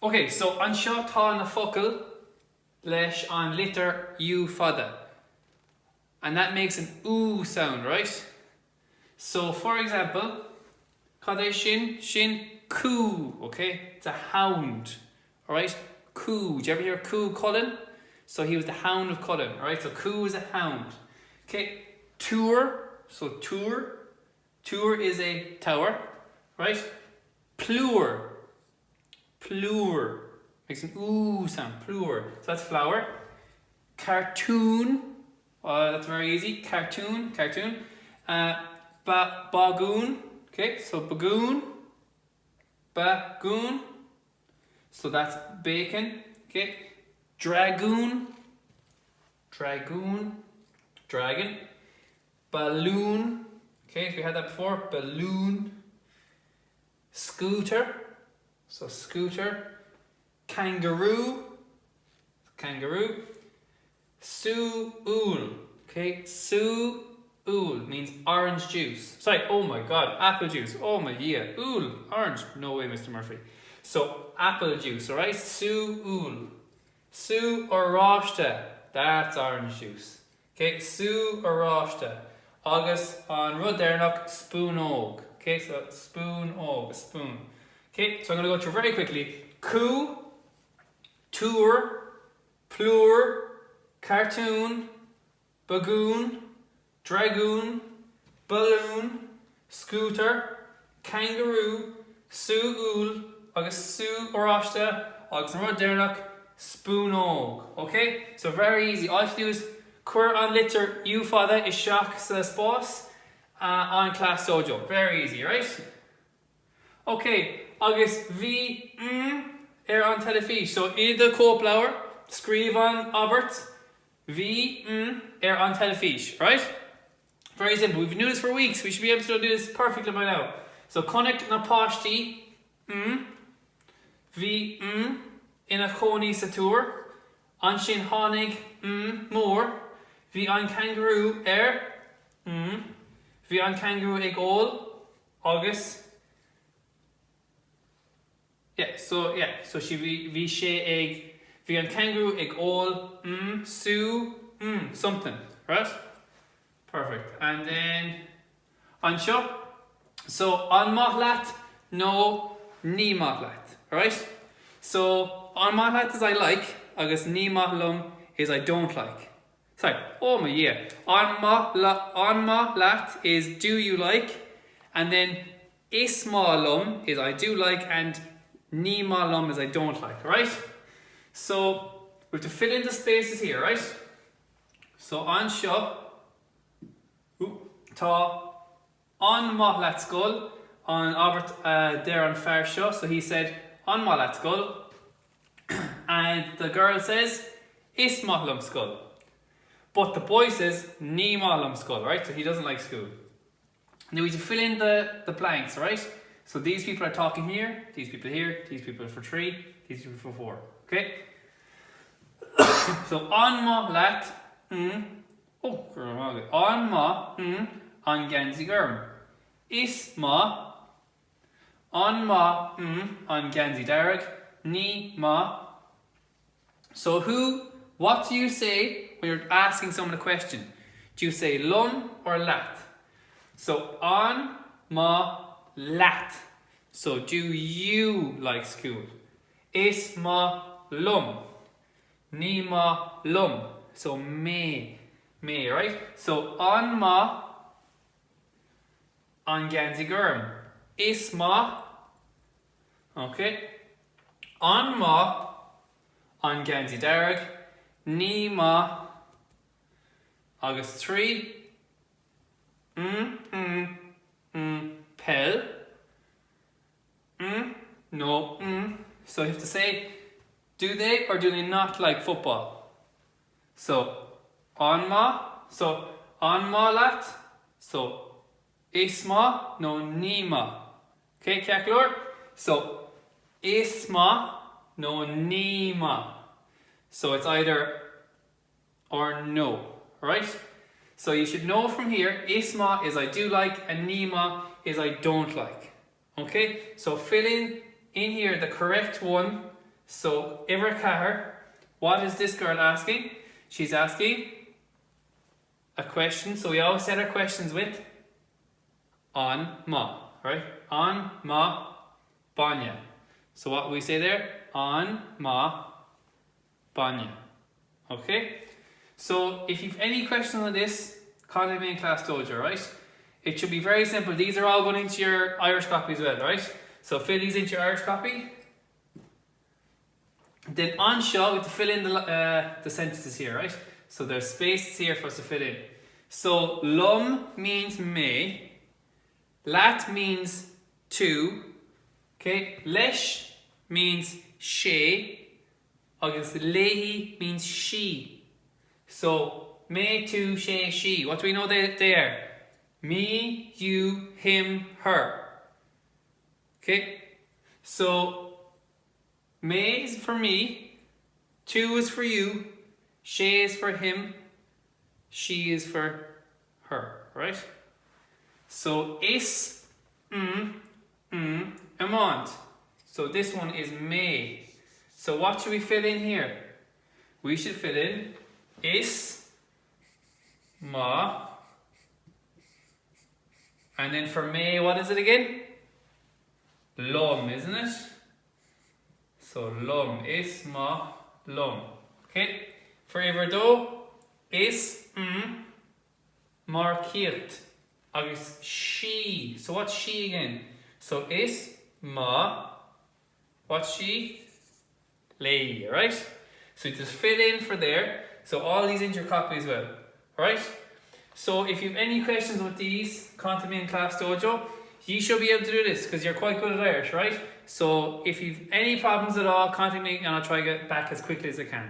Okay, so anseo tá na focal leis an litter U fada. And that makes an oo sound, right? So for example, Cad shin coo, okay? It's a hound, alright? Coo, did you ever hear Coo Cullen? So he was the hound of Cullen, alright? So coo is a hound. Okay, tour, so tour is a tower, right? Plure, makes an oo sound, plure. So that's flower. Cartoon, that's very easy, cartoon. Bagoon, okay, so bagoon, so that's bacon, okay. Dragoon, dragon. Balloon, okay, if we had that before, balloon. Scooter, so scooter. Kangaroo. Su-ool, okay, su-ool means orange juice. Sorry, oh my god, apple juice. Oh my yeah, ool, orange. No way, Mr. Murphy. So apple juice, alright? Su-ool. Su-orashta, that's orange juice. Okay, su-orashta. August on Rudernach, spoon og. Okay, so spoon og, a spoon. Okay, so I'm going to go through very quickly. Coo, tour, plure, cartoon, bagoon, dragoon, balloon, scooter, kangaroo, su-ool, agus su-orashta, agus an Rudernach, spoon og. Okay, so very easy. All you have to do is cur an litter U fada is seach sa spás on class dojo. Very easy, right? Okay, agus vi on telefiche. So in the cóplauer, scríb an Albert, vi on telefiche, right? Very simple. We've been doing this for weeks. We should be able to do this perfectly by now. So connect na páistí, vi in a chóní sa túr, an sin hánig mór, vi an kangaroo vi an kangaroo ag ól, agus so she vi sé ag vi an kangaroo ag ól something, right? Perfect. And then anseo, so an maithleat no ní maithleat, alright? So an maithleat is I like, agus ní maithlum is I don't like. Sorry, oh my yeah. An maithleat is do you like, and then is maithlum is I do like, and ní maithlum is I don't like, right? So we have to fill in the spaces here, right? So anseo tá an maithleat scoil on Albert there on fear seo, so he said an maithleat scoil, and the girl says is maithlum scoil, but the boy says ní maithlum scoil, right? So he doesn't like school. Now we have to fill in the blanks, right? So these people are talking here, these people here, these people for 3, these people for 4, okay? So an maithleat an ma an Gaeilge gurm. Is ma an ma an Gaeilge darag, ní ma. So what do you say when you're asking someone a question? Do you say lum or lat? So an ma lat. So do you like school? Is ma lum. Ní ma lum. So may, right? So an ma an Gaeilge gurm. Is ma, okay? An ma an Gaeilge darag, ní ma, agus 3, pel, no, So you have to say, do they or do they not like football? So an ma lat, so is ma, no ní ma. Okay, Ceaglor? So is ma, no ní ma. So it's either or no, right? So you should know from here, is ma is I do like, and ní ma is I don't like. Okay, so fill in here the correct one So, Iver Cahar, what is this girl asking? She's asking a question. So we always set our questions with an ma, right? An ma banya. So what we say there? An ma banya. Okay? So if you've any questions on this, contact me in Class Dojo, right? It should be very simple. These are all going into your Irish copy as well, right? So fill these into your Irish copy. Then on show, we have to fill in the sentences here, right? So there's spaces here for us to fill in. So lum means may, lat means to, okay? Lesh means she, August lehi means she. So may, to, she. What do we know there? Me, you, him, her. Okay? So may is for me, to is for you, she is for him, she is for her, right? So is, amount. So this one is may. So what should we fill in here? We should fill in is, ma, and then for may, what is it again? Lum, isn't it? So lum, is, ma, lum. Okay? For Everdo, is, markiert. Agus she. So what's she again? So is, ma, what's she? Lay, right? So you just fill in for there. So all these into your copy as well. Alright? So if you have any questions with these, contact me in Class Dojo. You should be able to do this because you're quite good at Irish, right? So if you've any problems at all, contact me and I'll try to get back as quickly as I can.